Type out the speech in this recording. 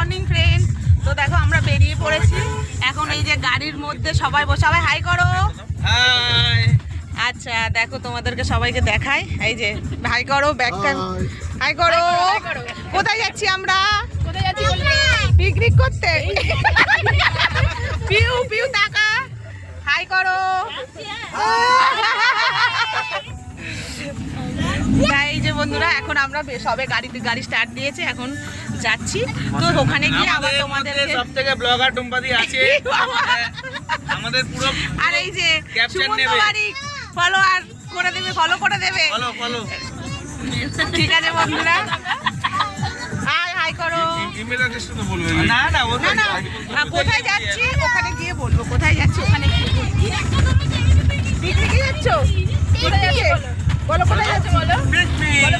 Morning friends. তো দেখো আমরা বেরিয়ে পড়েছি এখন। এই যে গাড়ির মধ্যে সবাই বসে, সবাই হাই করো। হাই। আচ্ছা দেখো তোমাদেরকে সবাইকে দেখাই, এই যে হাই করো, ব্যাক হাই করো। কোথায় যাচ্ছি আমরা? পিকনিক করতে। পিউ পিউ টাকা হাই করো। এই যে বন্ধুরা এখন আমরা সবে গাড়ি স্টার্ট দিয়েছে, এখন যাচ্ছি। তো ওখানে গিয়ে আবার তোমাদেরকে সবথেকে ব্লগার টুম্পাদি আছে আমাদের পুরো। আর এই যে ক্যাপচার নেবে, ফলোয়ার করে দেবে, ফলো করে দেবে। ফলো। ঠিক আছে বন্ধুরা, হাই হাই করো। ইমেল অ্যাড্রেসটা তো বলবে না। না না কোথায় যাচ্ছি ওখানে গিয়ে বলবো, কোথায় যাচ্ছি ওখানে গিয়ে বলবো। পিকনিকে যাচ্ছ? কোথায় যাচ্ছে বলো, কোথায় যাচ্ছ বলো। পিকনিক।